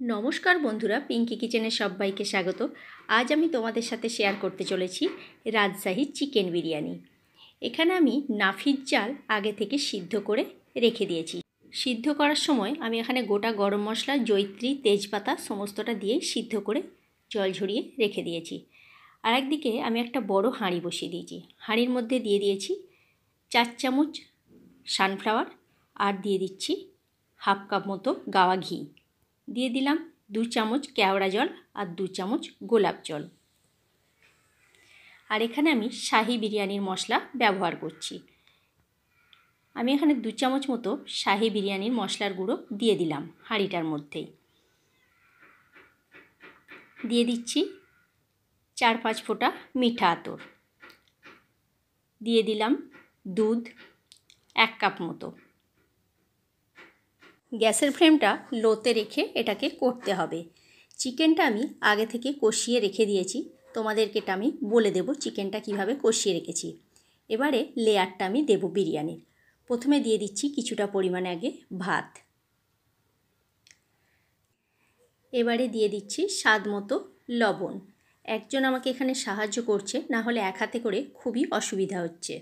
নমস্কার বন্ধুরা, পিঙ্কি কিচেনে সবাইকে স্বাগত। আজ আমি তোমাদের সাথে শেয়ার করতে চলেছি রাজশাহী চিকেন বিরিয়ানি। এখানে আমি নাফিস চাল আগে থেকে সিদ্ধ করে রেখে দিয়েছি। সিদ্ধ করার সময় আমি এখানে গোটা গরম মশলা, জয়িত্রী, তেজপাতা সমস্তটা দিয়েই সিদ্ধ করে জল ঝরিয়ে রেখে দিয়েছি। আর একদিকে আমি একটা বড় হাঁড়ি বসিয়ে দিয়েছি। হাঁড়ির মধ্যে দিয়ে দিয়েছি 4 চামচ সানফ্লাওয়ার, আর দিয়ে দিচ্ছি হাফ কাপ মতো গাওয়া ঘি, দিয়ে দিলাম 2 চামচ কেওড়া জল আর 2 চামচ গোলাপ জল। আর এখানে আমি শাহি বিরিয়ানির মশলা ব্যবহার করছি। আমি এখানে 2 চামচ মতো শাহি বিরিয়ানির মশলার গুঁড়ো দিয়ে দিলাম হাঁড়িটার মধ্যেই। দিয়ে দিচ্ছি 4-5 ফোঁটা মিঠা আতর, দিয়ে দিলাম দুধ 1 কাপ মতো। গ্যাসের ফ্লেমটা লোতে রেখে এটাকে করতে হবে। চিকেনটা আমি আগে থেকে কষিয়ে রেখে দিয়েছি, তোমাদেরকে এটা আমি বলে দেব চিকেনটা কিভাবে কষিয়ে রেখেছি। এবারে লেয়ারটা আমি দেব বিরিয়ানির। প্রথমে দিয়ে দিচ্ছি কিছুটা পরিমাণে আগে ভাত, এবারে দিয়ে দিচ্ছি স্বাদ মতো লবণ। একজন আমাকে এখানে সাহায্য করছে, না হলে এক হাতে করে খুবই অসুবিধা হচ্ছে।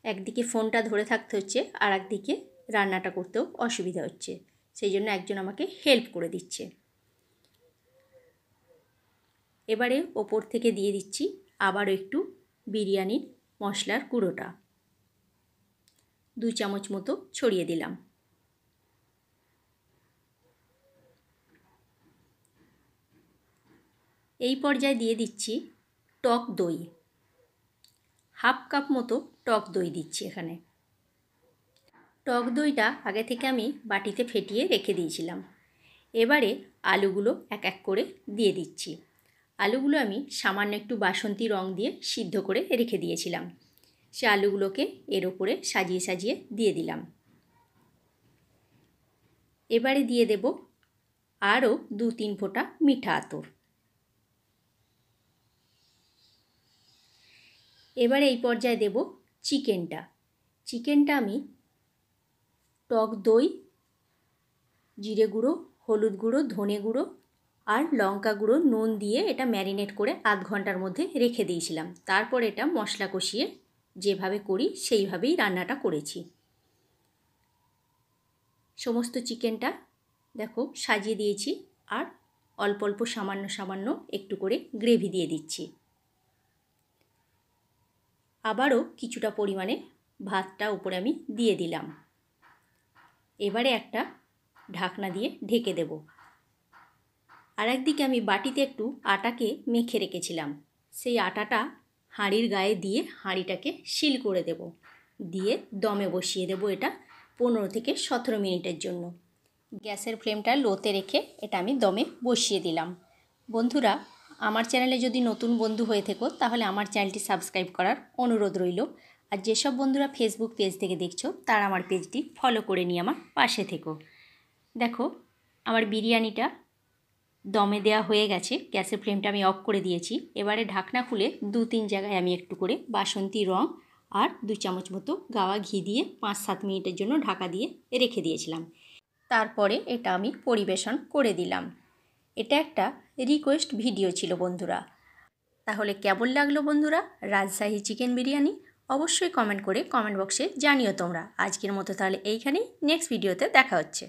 একদিকে ফোনটা ধরে থাকতে হচ্ছে, আর একদিকে রান্নাটা করতেও অসুবিধা হচ্ছে, সেই জন্য একজন আমাকে হেল্প করে দিচ্ছে। এবারে ওপর থেকে দিয়ে দিচ্ছি আবারও একটু বিরিয়ানির মশলার গুঁড়োটা, 2 চামচ মতো ছড়িয়ে দিলাম। এই পর্যায়ে দিয়ে দিচ্ছি টক দই, হাফ কাপ মতো টক দই দিচ্ছি এখানে। টক দইটা আগে থেকে আমি বাটিতে ফেটিয়ে রেখে দিয়েছিলাম। এবারে আলুগুলো এক এক করে দিয়ে দিচ্ছি। আলুগুলো আমি সামান্য একটু বাসন্তী রং দিয়ে সিদ্ধ করে রেখে দিয়েছিলাম, সে আলুগুলোকে এর ওপরে সাজিয়ে সাজিয়ে দিয়ে দিলাম। এবারে দিয়ে দেব আরও 2-3 ফোঁটা মিঠা আতর। এবারে এই পর্যায়ে দেব চিকেনটা আমি টক দই, জিরে গুঁড়ো, হলুদ গুঁড়ো, ধনে গুঁড়ো আর লঙ্কা গুঁড়ো, নুন দিয়ে এটা ম্যারিনেট করে আধ ঘন্টার মধ্যে রেখে দিয়েছিলাম। তারপর এটা মশলা কষিয়ে যেভাবে করি সেইভাবেই রান্নাটা করেছি। সমস্ত চিকেনটা দেখো সাজিয়ে দিয়েছি, আর অল্প অল্প সামান্য সামান্য একটু করে গ্রেভি দিয়ে দিচ্ছি। আবারও কিছুটা পরিমাণে ভাতটা উপরে আমি দিয়ে দিলাম। এবারে একটা ঢাকনা দিয়ে ঢেকে দেব। আর একদিকে আমি বাটিতে একটু আটাকে মেখে রেখেছিলাম, সেই আটাটা হাঁড়ির গায়ে দিয়ে হাঁড়িটাকে সিল করে দেব, দিয়ে দমে বসিয়ে দেব এটা 15 থেকে 17 মিনিটের জন্য। গ্যাসের ফ্লেমটা লোতে রেখে এটা আমি দমে বসিয়ে দিলাম। বন্ধুরা, আমার চ্যানেলে যদি নতুন বন্ধু হয়ে থেকো তাহলে আমার চ্যানেলটি সাবস্ক্রাইব করার অনুরোধ রইল। আর যেসব বন্ধুরা ফেসবুক পেজ থেকে দেখছো তারা আমার পেজটি ফলো করে নিয়ে আমার পাশে থেকো। দেখো আমার বিরিয়ানিটা দমে দেওয়া হয়ে গেছে, গ্যাসের ফ্লেমটা আমি অফ করে দিয়েছি। এবারে ঢাকনা খুলে 2-3 জায়গায় আমি একটু করে বাসন্তী রং আর 2 চামচ মতো গাওয়া ঘি দিয়ে 5-7 মিনিটের জন্য ঢাকা দিয়ে রেখে দিয়েছিলাম। তারপরে এটা আমি পরিবেশন করে দিলাম। এটা একটা রিকোয়েস্ট ভিডিও ছিল বন্ধুরা। তাহলে কেমন লাগলো বন্ধুরা রাজশাহী চিকেন বিরিয়ানি? অবশ্যই কমেন্ট করে কমেন্ট বক্সে জানিও তোমরা। আজকের মতো তাহলে এইখানেই, নেক্সট ভিডিওতে দেখা হচ্ছে।